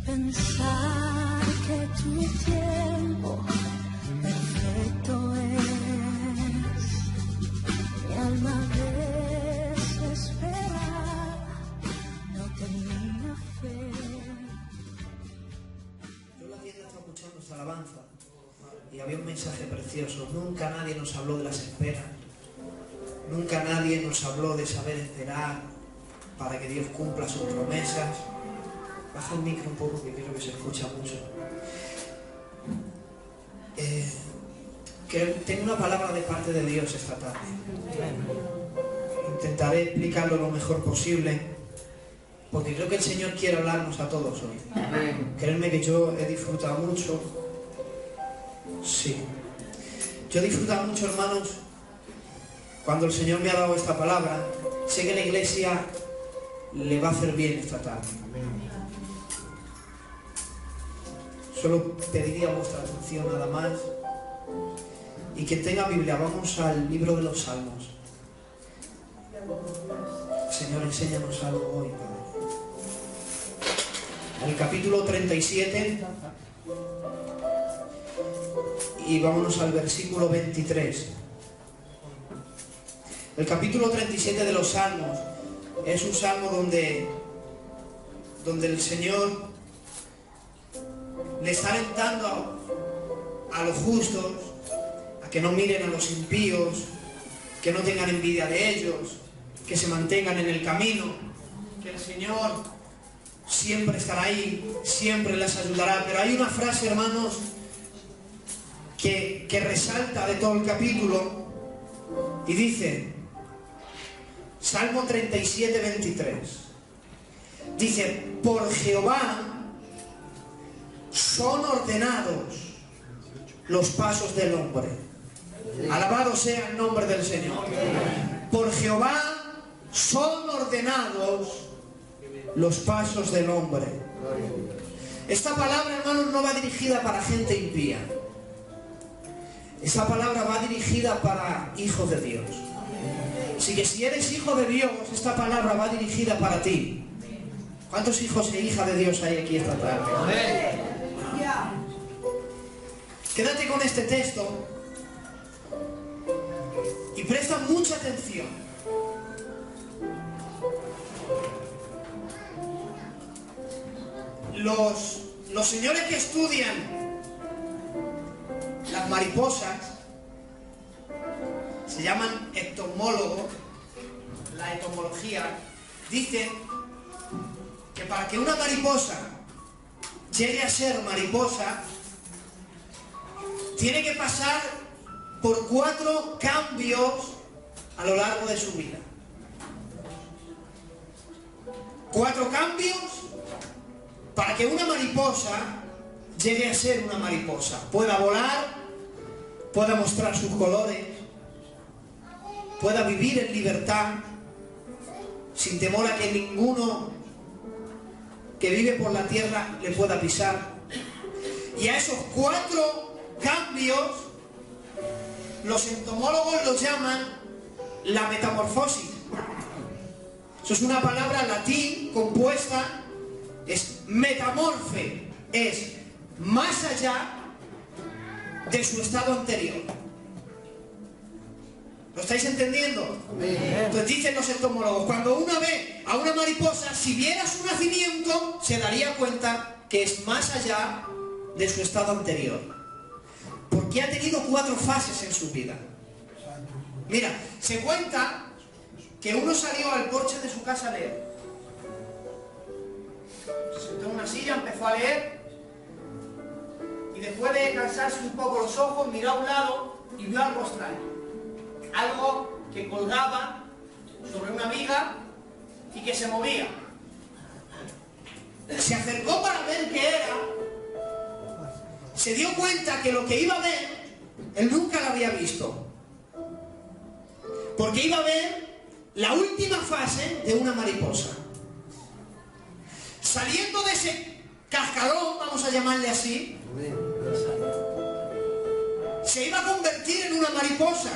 pensar que tu tiempo perfecto es. Mi alma desesperada no tenía fe. Yo en la tienda estaba escuchando esta alabanza y había un mensaje precioso. Nunca nadie nos habló de las esperas. Nunca nadie nos habló de saber esperar para que Dios cumpla sus promesas. Baja el micro un poco que creo que se escucha mucho. Que tengo una palabra de parte de Dios esta tarde. Intentaré explicarlo lo mejor posible, porque creo que el Señor quiere hablarnos a todos hoy. Créanme que yo he disfrutado mucho. Sí. Yo he disfrutado mucho, hermanos, cuando el Señor me ha dado esta palabra. Sé que la iglesia le va a hacer bien esta tarde. Solo pediría vuestra atención nada más. Y quien tenga Biblia, vamos al libro de los Salmos. Señor, enséñanos algo hoy, Padre. El capítulo 37 y vámonos al versículo 23. El capítulo 37 de los Salmos es un salmo donde el Señor le está alentando a los justos a que no miren a los impíos, que no tengan envidia de ellos, que se mantengan en el camino, que el Señor siempre estará ahí, siempre les ayudará. Pero hay una frase, hermanos, que resalta de todo el capítulo y dice, Salmo 37, 23, dice: por Jehová son ordenados los pasos del hombre. Alabado sea el nombre del Señor. Por Jehová son ordenados los pasos del hombre. Esta palabra, hermanos, no va dirigida para gente impía. Esta palabra va dirigida para hijos de Dios. Así que si eres hijo de Dios, esta palabra va dirigida para ti. ¿Cuántos hijos e hijas de Dios hay aquí esta tarde? Quédate con este texto y presta mucha atención. Los señores que estudian las mariposas se llaman entomólogos. La entomología dice que para que una mariposa llegue a ser mariposa tiene que pasar por 4 cambios a lo largo de su vida. 4 cambios para que una mariposa llegue a ser una mariposa, pueda volar, pueda mostrar sus colores, pueda vivir en libertad, sin temor a que ninguno que vive por la tierra le pueda pisar. Y a esos 4 cambios los entomólogos los llaman la metamorfosis. Eso es una palabra latín compuesta, es metamorfe, es más allá de su estado anterior. ¿Lo estáis entendiendo? Entonces dicen los entomólogos, cuando uno ve a una mariposa, si viera su nacimiento, se daría cuenta que es más allá de su estado anterior, porque ha tenido 4 fases en su vida. Mira, se cuenta que uno salió al porche de su casa a leer. Se sentó en una silla, empezó a leer y después de cansarse un poco los ojos, miró a un lado y vio algo extraño. Algo que colgaba sobre una viga y que se movía. Se acercó para ver qué era. Se dio cuenta que lo que iba a ver, él nunca lo había visto. Porque iba a ver la última fase de una mariposa. Saliendo de ese cascarón, vamos a llamarle así, se iba a convertir en una mariposa.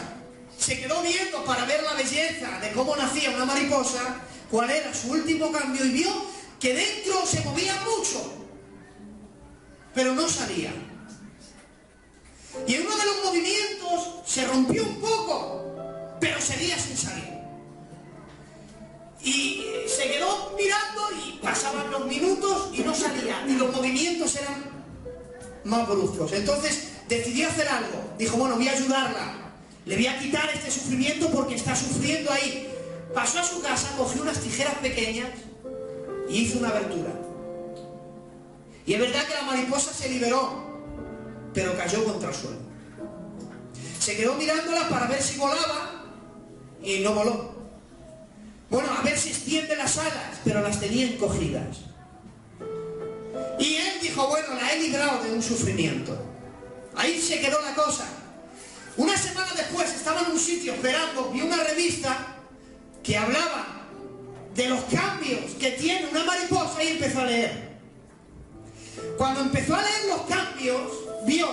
Se quedó viendo para ver la belleza de cómo nacía una mariposa, cuál era su último cambio, y vio que dentro se movía mucho. pero no salía. Y en uno de los movimientos se rompió un poco, pero seguía sin salir. Y se quedó mirando y pasaban los minutos y no salía. Y los movimientos eran más bruscos. Entonces decidió hacer algo. Dijo, bueno, voy a ayudarla. Le voy a quitar este sufrimiento porque está sufriendo ahí. Pasó a su casa, cogió unas tijeras pequeñas y hizo una abertura. Y es verdad que la mariposa se liberó, pero cayó contra el suelo. Se quedó mirándola para ver si volaba y no voló. Bueno, a ver si extiende las alas, pero las tenía encogidas. Y él dijo, bueno, la he librado de un sufrimiento. Ahí se quedó la cosa. Una semana después estaba en un sitio esperando, vi una revista que hablaba de los cambios que tiene una mariposa y empezó a leer. Cuando empezó a leer los cambios, vio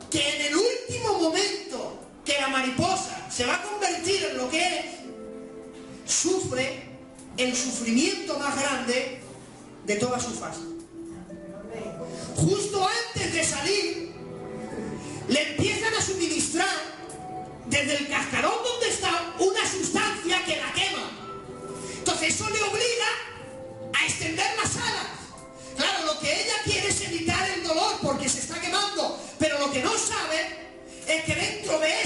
que en el último momento que la mariposa se va a convertir en lo que es, sufre el sufrimiento más grande de toda su fase. Justo antes de salir, le empiezan a suministrar desde el cascarón donde está una sustancia que la quema. Entonces eso le obliga a extender las alas. Claro, lo que ella quiere es evitar el dolor porque se está quemando, pero lo que no sabe es que dentro de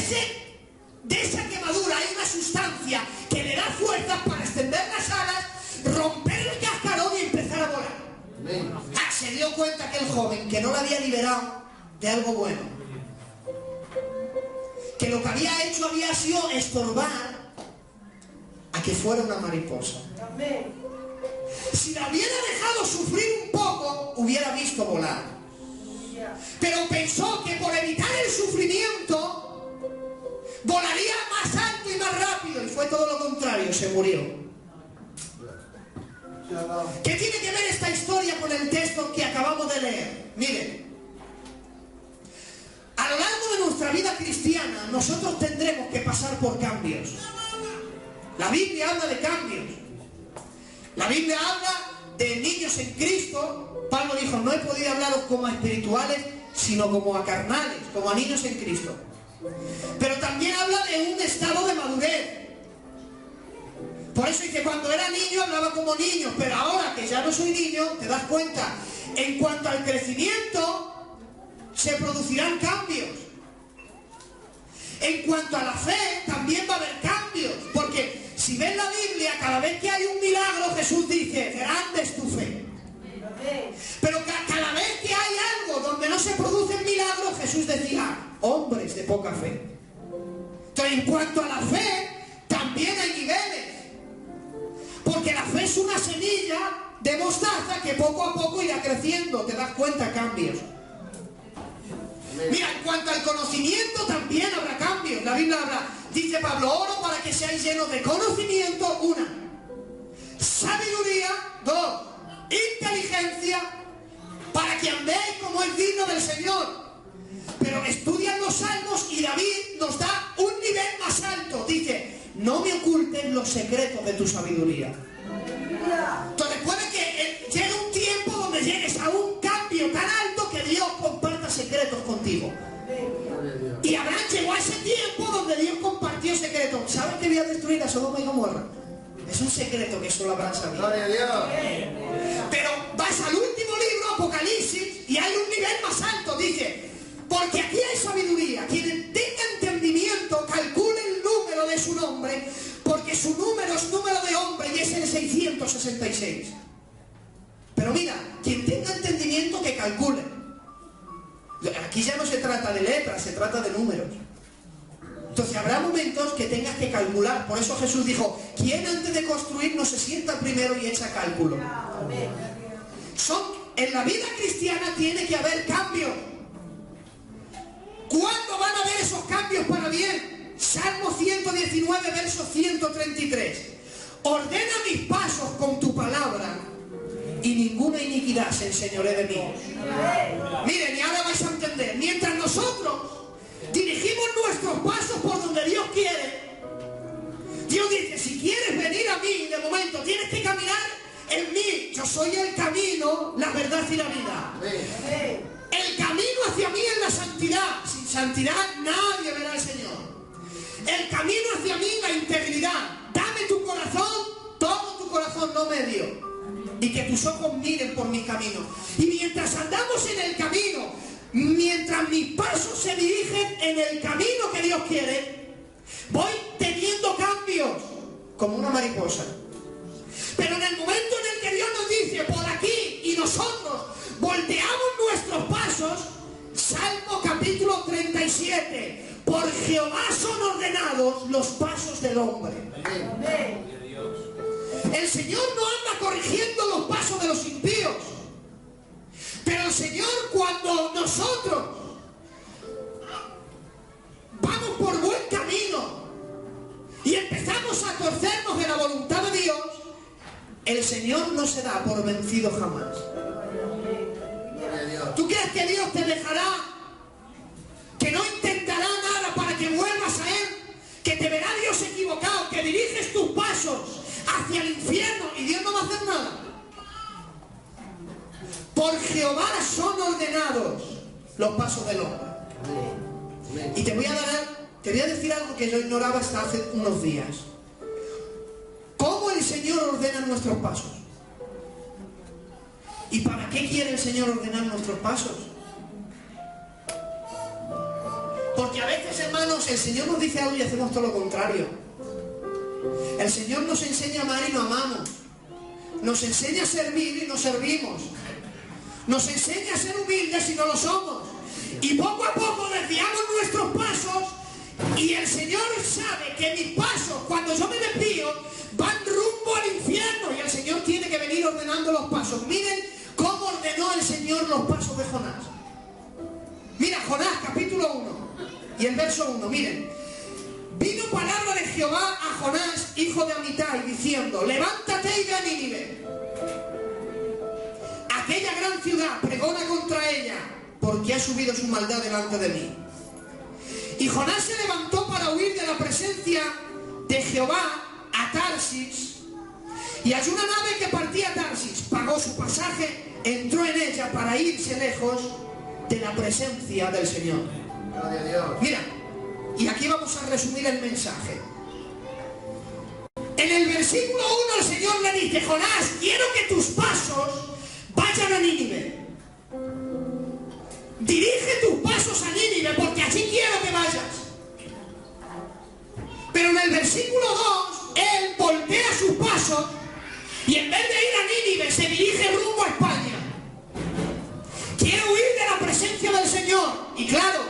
esa quemadura hay una sustancia que le da fuerzas para extender las alas, romper el cascarón y empezar a volar. Se dio cuenta aquel joven que no la había liberado de algo bueno, que lo que había hecho había sido estorbar a que fuera una mariposa. Si la hubiera dejado sufrir un poco, hubiera visto volar. Pero pensó que por evitar el sufrimiento volaría más alto y más rápido, y fue todo lo contrario, se murió. ¿Qué tiene que ver esta historia con el texto que acabamos de leer? Miren, a lo largo de nuestra vida cristiana nosotros tendremos que pasar por cambios. La Biblia habla de cambios. La Biblia habla de niños en Cristo. Pablo dijo, no he podido hablaros como a espirituales, sino como a carnales, como a niños en Cristo. Pero también habla de un estado de madurez. Por eso dice, cuando era niño hablaba como niño, pero ahora que ya no soy niño, te das cuenta, en cuanto al crecimiento, se producirán cambios. En cuanto a la fe, también va a haber cambios, porque si ves la Biblia, cada vez que hay un milagro, Jesús dice, grande es tu fe. Pero cada vez que hay algo donde no se producen milagros, Jesús decía, hombres de poca fe. Entonces, en cuanto a la fe, también hay niveles. Porque la fe es una semilla de mostaza que poco a poco irá creciendo, te das cuenta, cambios. Mira, en cuanto al conocimiento también habrá cambios. La Biblia habla, dice Pablo, oro para que seáis llenos de conocimiento, 1. Sabiduría, 2. Inteligencia, para que andéis como es digno del Señor. Pero estudian los salmos y David nos da un nivel más alto. Dice, no me ocultes los secretos de tu sabiduría. Entonces puede que llegue un tiempo donde llegues a un cambio tan alto que Dios comparta secretos contigo. Y Abraham llegó a ese tiempo donde Dios compartió secretos. ¿Sabes que voy a destruir a Sodoma y Gomorra? Es un secreto que solo Abraham sabía. Gloria a Dios. Pero vas al último libro, Apocalipsis, y hay un nivel más alto. Dice, porque aquí hay sabiduría. Quien tenga entendimiento, calcule el número de su nombre, porque su número es número de hombre y es el 666. Pero mira, quien tenga entendimiento que calcule. Aquí ya no se trata de letras, se trata de números. Entonces habrá momentos que tengas que calcular. Por eso Jesús dijo, ¿quién antes de construir no se sienta primero y echa cálculo? En la vida cristiana tiene que haber cambios. ¿Cuándo van a haber esos cambios para bien? Salmo 119, verso 133. Ordena mis pasos con tu palabra y ninguna iniquidad se enseñoree de mí. Miren, y ahora vais a entender. Mientras nosotros dirigimos nuestros pasos por donde Dios quiere, Dios dice, si quieres venir a mí, de momento tienes que caminar en mí. Yo Yo soy el camino, la verdad y la vida. El camino hacia mí es la santidad. Sin santidad nadie verá al Señor. El camino hacia mí, la integridad. Dame tu corazón, todo tu corazón, no medio. Y que tus ojos miren por mi camino. Y mientras andamos en el camino, mientras mis pasos se dirigen en el camino que Dios quiere, voy teniendo cambios, como una mariposa. Pero en el momento en el que Dios nos dice, por aquí, y nosotros volteamos nuestros pasos, Salmo capítulo 37, por Jehová son ordenados los pasos del hombre. El Señor no anda corrigiendo los pasos de los impíos, pero el Señor, cuando nosotros vamos por buen camino y empezamos a torcernos de la voluntad de Dios, el Señor no se da por vencido jamás. ¿Tú crees que Dios te dejará? ¿Que no intentará nada para que vuelvas a Él? ¿Que te verá Dios equivocado? ¿Que diriges tus pasos hacia el infierno y Dios no va a hacer nada? Por Jehová son ordenados los pasos del hombre. Y te voy a decir algo que yo ignoraba hasta hace unos días. ¿Cómo el Señor ordena nuestros pasos? ¿Y para qué quiere el Señor ordenar nuestros pasos? Porque a veces, hermanos, el Señor nos dice algo y hacemos todo lo contrario. El Señor nos enseña a amar y no amamos. Nos enseña a servir y no servimos. Nos enseña a ser humildes y no lo somos. Y poco a poco desviamos nuestros pasos y el Señor sabe que mis pasos, cuando yo me desvío, van rumbo al infierno y el Señor tiene que venir ordenando los pasos. Miren cómo ordenó el Señor los pasos de Jonás. Mira, Jonás capítulo 1 y el verso 1, miren. Vino palabra de Jehová a Jonás, hijo de Amitai, diciendo, levántate y ve a Nínive, aquella gran ciudad, pregona contra ella, porque ha subido su maldad delante de mí. Y Jonás se levantó para huir de la presencia de Jehová a Tarsis, y halló una nave que partía a Tarsis, pagó su pasaje, entró en ella para irse lejos de la presencia del Señor. Mira, y aquí vamos a resumir el mensaje. En el versículo 1 el Señor le dice, Jonás, quiero que tus pasos vayan a Nínive. Dirige tus pasos a Nínive porque así quiero que vayas. Pero en el versículo 2 él voltea sus pasos y en vez de ir a Nínive se dirige rumbo a España. Quiere huir de la presencia del Señor. Y claro,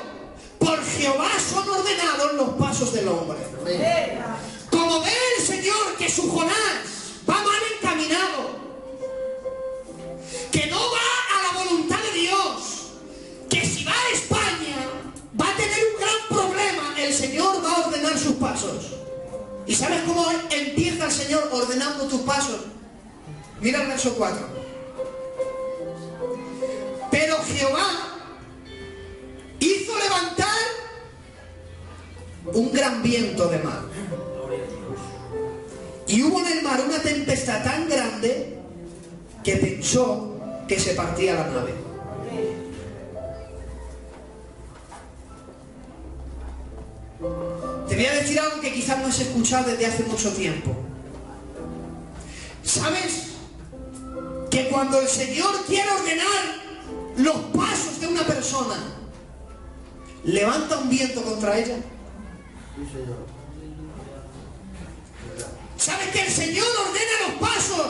por Jehová son ordenados los pasos del hombre. Como ve el Señor que su Jonás va mal encaminado, que no va a la voluntad de Dios, que si va a España va a tener un gran problema, el Señor va a ordenar sus pasos. ¿Y sabes cómo empieza el Señor ordenando tus pasos? Mira el verso 4. Pero Jehová hizo levantar un gran viento de mar. Y hubo en el mar una tempestad tan grande que pensó que se partía la nave. Te voy a decir algo que quizás no has escuchado desde hace mucho tiempo. ¿Sabes? Que cuando el Señor quiere ordenar los pasos de una persona, levanta un viento contra ella. ¿Sabes que el Señor ordena los pasos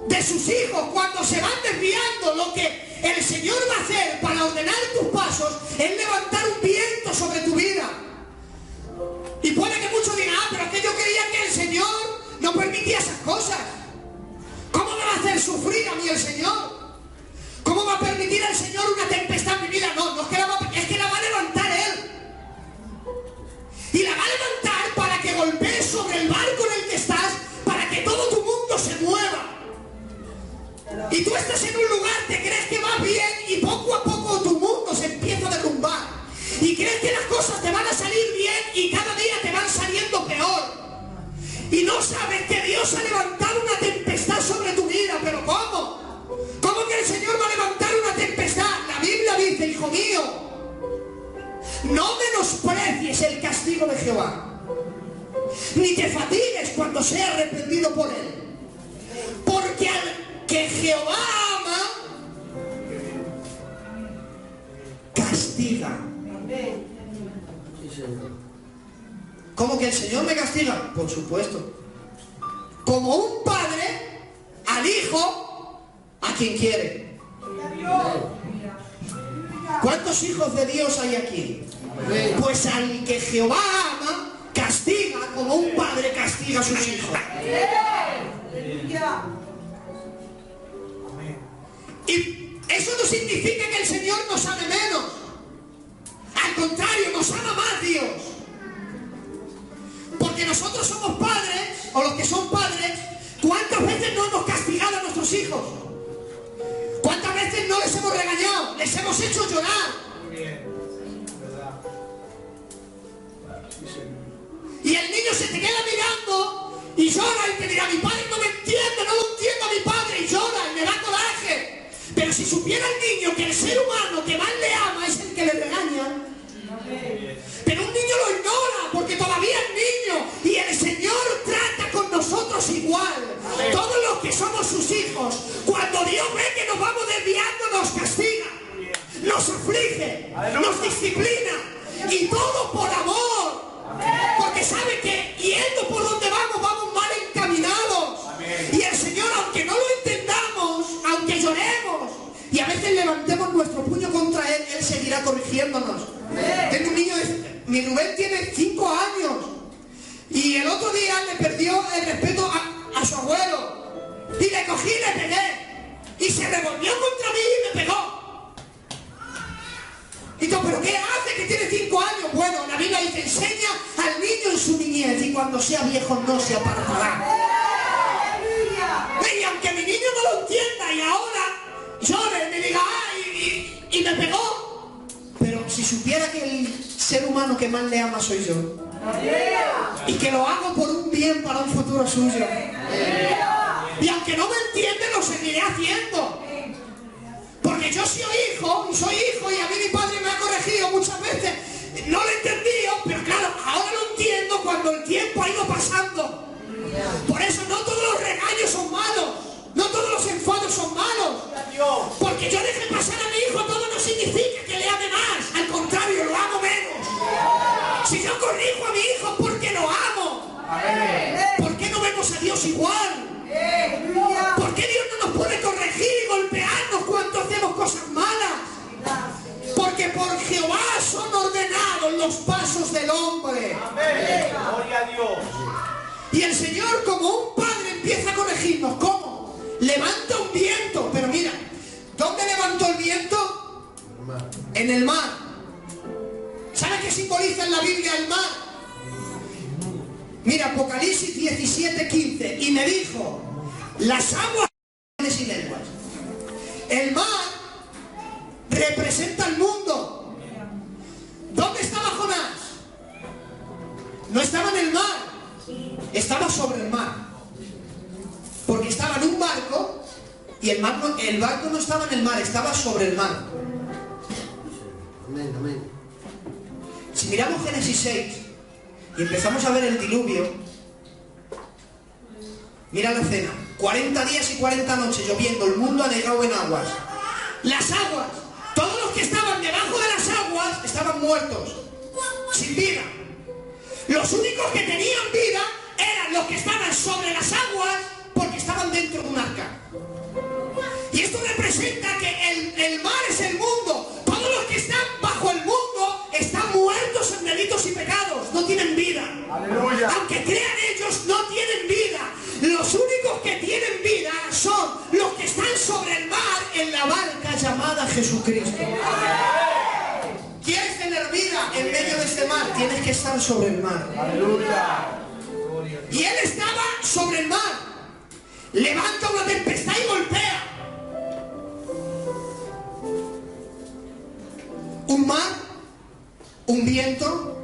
de sus hijos cuando se van desviando? Lo que el Señor va a hacer para ordenar tus pasos es levantar un viento sobre tu vida. Y puede que muchos digan, pero es que yo creía que el Señor no permitía esas cosas. ¿Cómo me va a hacer sufrir a mí el Señor? ¿Cómo va a permitir el Señor una tempestad en mi vida? No, no es que la va a levantar Él. Y la va a levantar para que golpee sobre el barco en el que estás, para que todo tu mundo se mueva. Y tú estás en un lugar, te crees que vas bien y poco a poco tu mundo se empieza a derrumbar. Y crees que las cosas te van a salir bien y cada día te van saliendo peor. Y no sabes que Dios ha levantado una tempestad sobre tu vida, pero ¿cómo? hijo de Jehová, ni te fatigues cuando sea arrepentido por él, porque al que Jehová ama, castiga. ¿Cómo que el Señor me castiga? Por supuesto. Como un padre al hijo a quien quiere. ¿Cuántos hijos de Dios hay aquí? Pues al que Jehová ama, castiga como un padre castiga a sus hijos. Y eso no significa que el Señor nos ame menos. Al contrario, nos ama más Dios. Porque nosotros somos padres, o los que son padres, ¿cuántas veces no hemos castigado a nuestros hijos? ¿Cuántas veces no les hemos regañado? Les hemos hecho llorar. Y el niño se te queda mirando y llora y te dirá, mi padre no me entiende, no lo entiendo a mi padre, y llora y me da coraje. Pero si supiera el niño que el ser humano que más le ama es el que le regaña, pero un niño lo ignora porque todavía es niño, y el Señor trata con nosotros igual. Todos los que somos sus hijos, cuando Dios ve que nos vamos desviando, nos castiga, nos aflige, nos disciplina, y todo por amor. Porque sabe que yendo por donde vamos, vamos mal encaminados. Y el Señor, aunque no lo entendamos, aunque lloremos y a veces levantemos nuestro puño contra Él, Él seguirá corrigiéndonos. Tengo un niño, mi Rubén tiene 5 años, y el otro día le perdió el respeto a su abuelo, y le cogí y le pegué, y se revolvió contra mí y me pegó. Y yo, ¿pero qué hace que tiene 5 años? Bueno, la Biblia dice, enseña al niño en su niñez, y cuando sea viejo no se apartará. Y aunque mi niño no lo entienda y ahora llore, me diga, ¡ay! Y me pegó. Pero si supiera que el ser humano que más le ama soy yo, y que lo hago por un bien para un futuro suyo, y aunque no me entiende, lo seguiré haciendo. Porque yo soy hijo, y a mí mi padre me ha corregido muchas veces. No lo he entendido, pero claro, ahora lo entiendo cuando el tiempo ha ido pasando. Por eso no todos los regaños son malos, no todos los enfados son malos. Porque yo deje pasar a mi hijo, todo no significa que le ame más. Al contrario, lo amo menos. Si yo corrijo a mi hijo, porque lo amo. ¿Por qué no vemos a Dios igual? ¿Por qué Dios no nos puede corregir y golpearnos cuando hacemos cosas malas? Porque por Jehová son ordenados los pasos del hombre. Gloria a Dios. Y el Señor, como un padre, empieza a corregirnos. ¿Cómo? Levanta un viento. Pero mira, ¿dónde levantó el viento? En el mar. ¿Sabe qué simboliza en la Biblia el mar? Mira, Apocalipsis 17:15. Y me dijo, las aguas y lenguas. El mar representa el mundo. ¿Dónde estaba Jonás? No estaba en el mar, estaba sobre el mar. Porque estaba en un barco, y el barco no estaba en el mar, estaba sobre el mar. Amén, amén. Si miramos Génesis 6 y empezamos a ver el diluvio, mira la escena. 40 días y 40 noches lloviendo, el mundo anegado en aguas. Las aguas, todos los que estaban debajo de las aguas estaban muertos, sin vida. Los únicos que tenían vida eran los que estaban sobre las aguas, porque estaban dentro de un arca. Y esto representa que el mar es el mundo. Todos los que están bajo el mundo están muertos en delitos y pecados, no tienen vida. Aleluya. Aunque crean ellos, no tienen vida. Los únicos que tienen vida son los que están sobre el mar en la barca llamada Jesucristo. ¿Quieres tener vida en medio de este mar? Tienes que estar sobre el mar. Aleluya. Y él estaba sobre el mar. Levanta una tempestad y golpea. Un mar, un viento,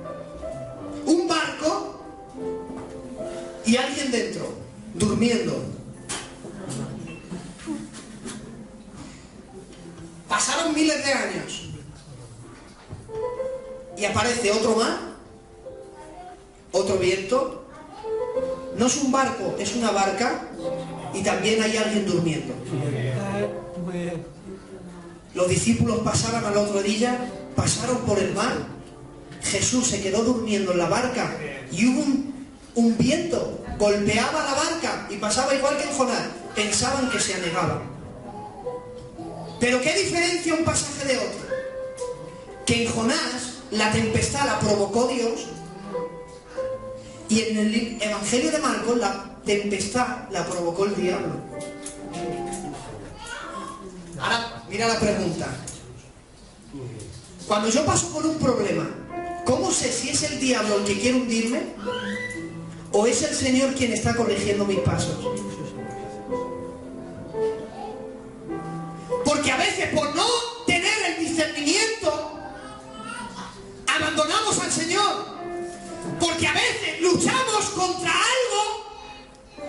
un barco y alguien dentro, durmiendo. Pasaron miles de años y aparece otro mar otro viento. No es un barco, es una barca y también hay alguien durmiendo. Los discípulos pasaban a la otra orilla, pasaron por el mar. Jesús se quedó durmiendo en la barca y hubo un viento, golpeaba la barca y pasaba igual que en Jonás. Pensaban que se anegaban. Pero ¿qué diferencia un pasaje de otro? Que en Jonás la tempestad la provocó Dios y en el Evangelio de Marcos la tempestad la provocó el diablo. Ahora, mira la pregunta. Cuando yo paso por un problema, ¿cómo sé si es el diablo el que quiere hundirme o es el Señor quien está corrigiendo mis pasos? Porque a veces por no tener el discernimiento abandonamos al Señor. Porque a veces luchamos contra algo,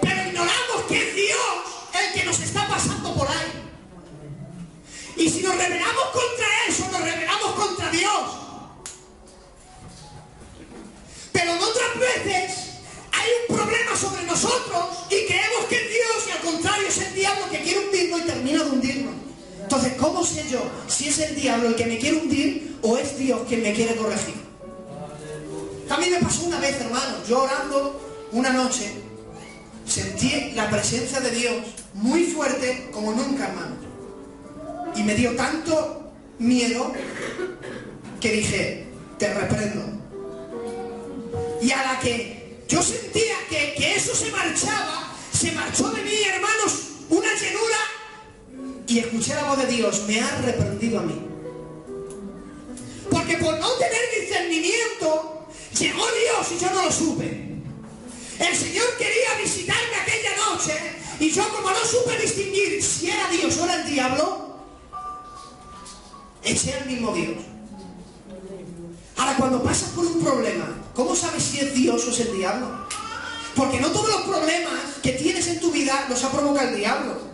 pero ignoramos que es Dios el que nos está pasando por ahí. Y si nos rebelamos contra eso, nos rebelamos contra Dios. Pero en otras veces hay un problema sobre nosotros y creemos que es Dios y al contrario es el diablo que quiere hundirnos y termina de hundirnos. Entonces, ¿cómo sé yo si es el diablo el que me quiere hundir o es Dios quien me quiere corregir? También me pasó una vez, hermano, yo orando una noche, sentí la presencia de Dios muy fuerte como nunca, hermano. Y me dio tanto miedo que dije, te reprendo. Y a la que yo sentía que eso se marchó de mí, hermanos, una llenura, y escuché la voz de Dios, me ha reprendido a mí. Porque por no tener discernimiento, llegó Dios y yo no lo supe. El Señor quería visitarme aquella noche y yo, como no supe distinguir si era Dios o era el diablo, eché al mismo Dios. Ahora, cuando pasas por un problema, ¿cómo sabes si es Dios o es el diablo? Porque no todos los problemas que tienes en tu vida los ha provocado el diablo.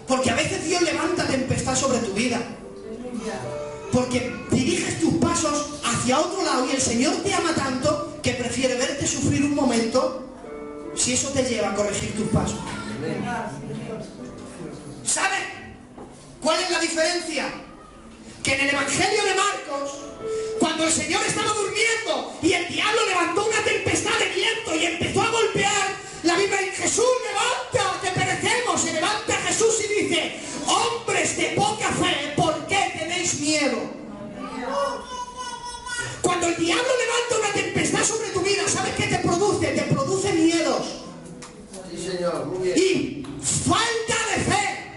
Porque a veces Dios levanta tempestad sobre tu vida. Porque diriges tus pasos hacia otro lado y el Señor te ama tanto que prefiere verte sufrir un momento si eso te lleva a corregir tus pasos. ¿Sabes cuál es la diferencia? Que en el Evangelio de Marcos, cuando el Señor estaba durmiendo y el diablo levantó una tempestad de viento y empezó a golpear, la Biblia dice, Jesús, levanta, que perecemos. Se levanta Jesús y dice, hombres de poca fe, ¿por qué tenéis miedo? Cuando el diablo levanta una tempestad sobre tu vida, ¿sabes qué te produce? Te produce miedos. Sí, Señor, muy bien. Y falta de fe.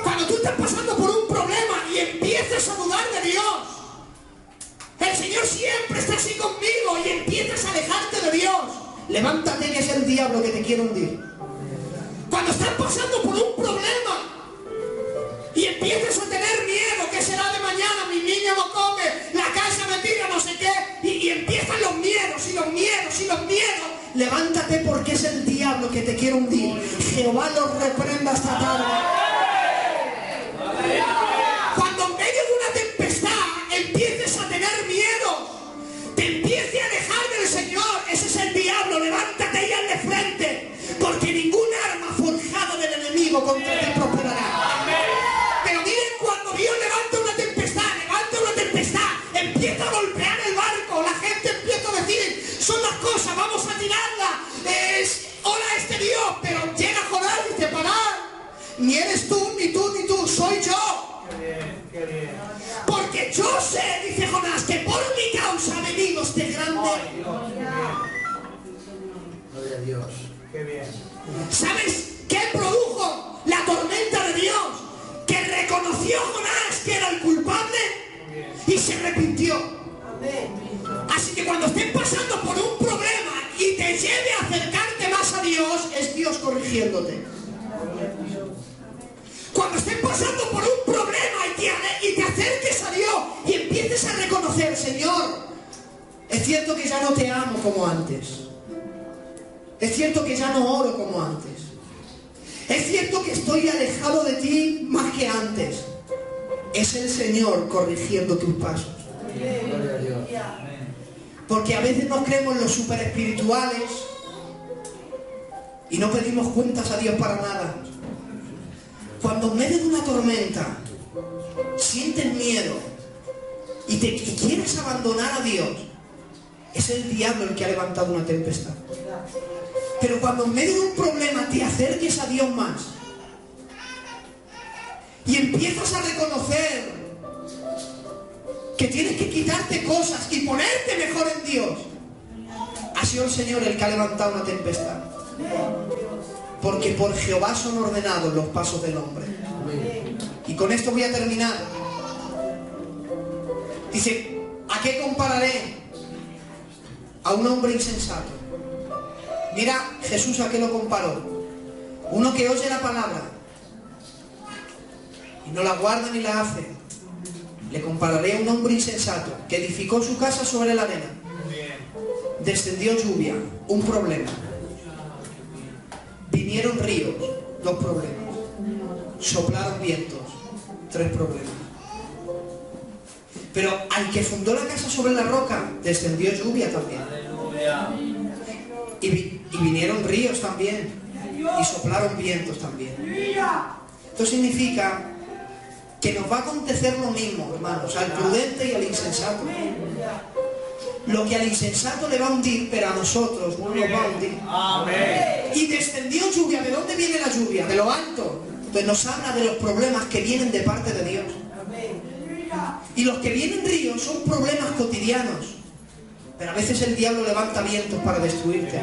Cuando tú estás pasando por un problema y empiezas a dudar de Dios, el Señor siempre está así conmigo y empiezas a alejarte de Dios, levántate, que es el diablo que te quiere hundir. Cuando estás pasando por un problema y empiezas a tener miedo, ¿qué será de mañana? Mi niño no come, la casa me tira, no sé qué, y empiezan los miedos y los miedos y los miedos. Levántate, porque es el diablo que te quiere hundir. Jehová los reprenda esta tarde. Cuando en medio de una tempestad empieces a tener miedo, te empiece a alejar del Señor, ese es el diablo. Levántate y hazle frente, porque ningún arma forjada del enemigo contra ti prosperará. Pero miren, cuando Dios levanta una tempestad, empieza a golpear el barco, la gente empieza a decir, son las cosas, vamos a tirarla, hola este Dios, pero llega Jonás y dice, parad, ni eres tú, ni tú, ni tú, soy yo. Qué bien. Porque yo sé, dice Jonás, que por mi causa ha venido este grande. Gloria a Dios. Qué bien. ¿Sabes qué produjo la tormenta de Dios? Que reconoció Jonás que era el culpable y se arrepintió. Así que cuando estés pasando por un problema y te lleve a acercarte más a Dios, es Dios corrigiéndote. Cuando estés pasando por un problema y te acerques a Dios y empieces a reconocer, Señor, es cierto que ya no te amo como antes. Es cierto que ya no oro como antes. Es cierto que estoy alejado de ti más que antes. Es el Señor corrigiendo tus pasos. Gloria a Dios. Porque a veces nos creemos los super espirituales y no pedimos cuentas a Dios para nada. Cuando en medio de una tormenta sientes miedo y quieres abandonar a Dios, es el diablo el que ha levantado una tempestad. Pero cuando en medio de un problema te acerques a Dios más y empiezas a reconocer que tienes que quitarte cosas y ponerte mejor en Dios, ha sido el Señor el que ha levantado una tempestad. Porque por Jehová son ordenados los pasos del hombre. Y con esto voy a terminar. Dice, ¿a qué compararé? A un hombre insensato. Mira Jesús a qué lo comparó. Uno que oye la palabra y no la guarda ni la hace. Le compararé a un hombre insensato que edificó su casa sobre la arena. Descendió lluvia, un problema. Vinieron ríos, 2 problemas. Soplaron vientos, 3 problemas. Pero al que fundó la casa sobre la roca, descendió lluvia también. Y vinieron ríos también. Y soplaron vientos también. Esto significa que nos va a acontecer lo mismo, hermanos, al prudente y al insensato. Lo que al insensato le va a hundir, pero a nosotros no nos va a hundir. Amén. Y descendió lluvia. ¿De dónde viene la lluvia? De lo alto. Entonces nos habla de los problemas que vienen de parte de Dios. Y los que vienen ríos son problemas cotidianos. Pero a veces el diablo levanta vientos para destruirte.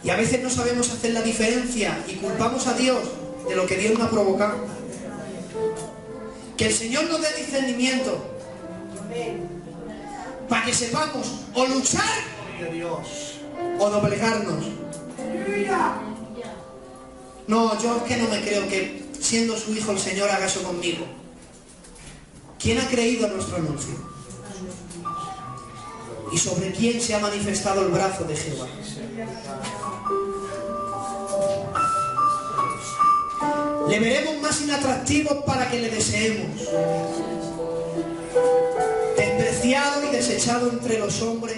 Y a veces no sabemos hacer la diferencia y culpamos a Dios de lo que Dios nos ha provocado. Que el Señor nos dé discernimiento para que sepamos o luchar o doblegarnos. No, yo es que no me creo que siendo su hijo el Señor haga eso conmigo. ¿Quién ha creído en nuestro anuncio? ¿Y sobre quién se ha manifestado el brazo de Jehová? Le veremos más inatractivo para que le deseemos. Despreciado y desechado entre los hombres,